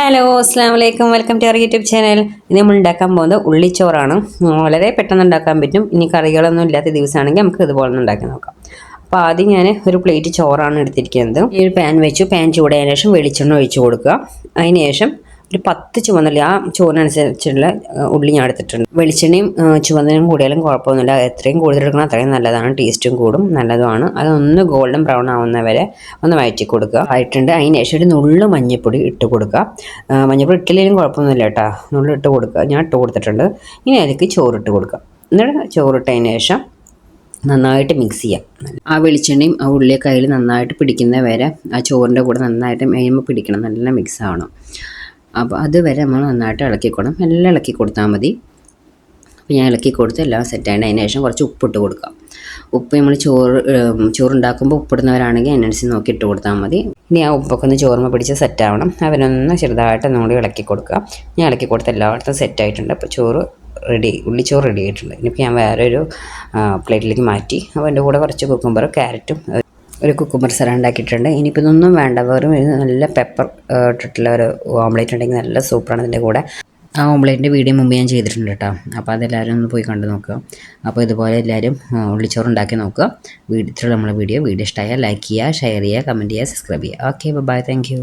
Hello അസ്സാം വലൈക്കും welcome to our YouTube channel. ഇനി നമ്മൾ ഉണ്ടാക്കാൻ പോകുന്നത് ഉള്ളിച്ചോറാണ്. വളരെ പെട്ടെന്ന് ഉണ്ടാക്കാൻ പറ്റും. ഇനി കറികളൊന്നും ഇല്ലാത്ത ദിവസമാണെങ്കിൽ നമുക്ക് ഇതുപോലെ ഉണ്ടാക്കി നോക്കാം. അപ്പോൾ ആദ്യം ഞാൻ ഒരു പ്ലേറ്റ് ചോറാണ് എടുത്തിരിക്കുന്നത്. ഈ ഒരു പാൻ വെച്ചു. പാൻ ചൂടായതിനു ശേഷം വെളിച്ചെണ്ണ ഒഴിച്ചു കൊടുക്കുക. അതിന് ശേഷം ഒരു 10 ചുവന്നുള്ളി, ആ ചോറിനനുസരിച്ചുള്ള ഉള്ളി ഞാൻ എടുത്തിട്ടുണ്ട്. വെളിച്ചെണ്ണയും ചുവന്നനും കൂടിയാലും കുഴപ്പമൊന്നുമില്ല. എത്രയും കൂടുതൽ എടുക്കണം അത്രയും നല്ലതാണ്. ടേസ്റ്റും കൂടും, നല്ലതുമാണ്. അതൊന്ന് ഗോൾഡൻ ബ്രൗൺ ആവുന്നവരെ ഒന്ന് വഴറ്റി കൊടുക്കുക. ആയിട്ടുണ്ട്. അതിന് ശേഷം ഒരു നുള്ളു മഞ്ഞൾപ്പൊടി ഇട്ട് കൊടുക്കുക. മഞ്ഞൾപ്പൊടി ഇട്ടില്ലെങ്കിലും കുഴപ്പമൊന്നുമില്ല കേട്ടോ. നുള്ളു ഇട്ട് കൊടുക്കുക. ഞാൻ ഇട്ട് കൊടുത്തിട്ടുണ്ട്. ഇനി അതിലേക്ക് ചോറിട്ട് കൊടുക്കുക. എന്നിട്ട് ചോറിട്ടതിന് ശേഷം നന്നായിട്ട് മിക്സ് ചെയ്യാം. ആ വെളിച്ചെണ്ണയും ആ ഉള്ളിയൊക്കെ അതിൽ നന്നായിട്ട് പിടിക്കുന്ന വരെ ആ ചോറിൻ്റെ കൂടെ നന്നായിട്ട് മേയുമ്പോൾ പിടിക്കണം, നല്ല മിക്സ് ആവണം. അപ്പോൾ അതുവരെ നമ്മൾ നന്നായിട്ട് ഇളക്കിക്കൊടും. എല്ലാം ഇളക്കി കൊടുത്താൽ മതി. അപ്പോൾ ഞാൻ ഇളക്കി കൊടുത്ത് എല്ലാം സെറ്റായിട്ട് അതിന് ശേഷം കുറച്ച് ഉപ്പിട്ട് കൊടുക്കാം. ഉപ്പ് നമ്മൾ ചോറുണ്ടാക്കുമ്പോൾ ഉപ്പിടുന്നവരാണെങ്കിൽ അതിനനുസരിച്ച് നോക്കി ഇട്ട് കൊടുത്താൽ മതി. ഇനി ആ ഉപ്പൊക്കെ ഒന്ന് ചോറുമ്മ പിടിച്ച് സെറ്റാവണം. അവരൊന്ന് ചെറുതായിട്ട് നമ്മൾ ഇളക്കി കൊടുക്കുക. ഞാൻ ഇളക്കി കൊടുത്ത് എല്ലായിടത്തും സെറ്റായിട്ടുണ്ട്. അപ്പോൾ ചോറ് റെഡി, ഉള്ളിച്ചോറ് റെഡി ആയിട്ടുണ്ട്. ഇനിയിപ്പോൾ ഞാൻ വേറൊരു പ്ലേറ്റിലേക്ക് മാറ്റി. അപ്പോൾ എൻ്റെ കൂടെ കുറച്ച് കുക്കുംബർ, ക്യാരറ്റും ഒരു കുക്കുംബർ സലാഡ് ഉണ്ടാക്കിയിട്ടുണ്ട്. ഇനിയിപ്പോൾ ഇതൊന്നും വേണ്ട, വെറും നല്ല പെപ്പർ ഇട്ടിട്ടുള്ള ഒരു ഓംലേറ്റ് ഉണ്ടെങ്കിൽ നല്ല സൂപ്പറാണ്. ഇതിൻ്റെ കൂടെ ആ ഓംലേറ്റിൻ്റെ വീഡിയോ മുമ്പ് ഞാൻ ചെയ്തിട്ടുണ്ട് കേട്ടോ. അപ്പോൾ അതെല്ലാവരും ഒന്ന് പോയി കണ്ടു നോക്കുക. അപ്പോൾ ഇതുപോലെ എല്ലാവരും ഉള്ളിച്ചോറ് ഉണ്ടാക്കി നോക്കുക. ഇത്രയുള്ള നമ്മളെ വീഡിയോ ഇഷ്ടമായാൽ ലൈക്ക് ചെയ്യുക, ഷെയർ ചെയ്യുക, കമൻറ്റ് ചെയ്യുക, സബ്സ്ക്രൈബ് ചെയ്യുക. Okay, bye, thank U.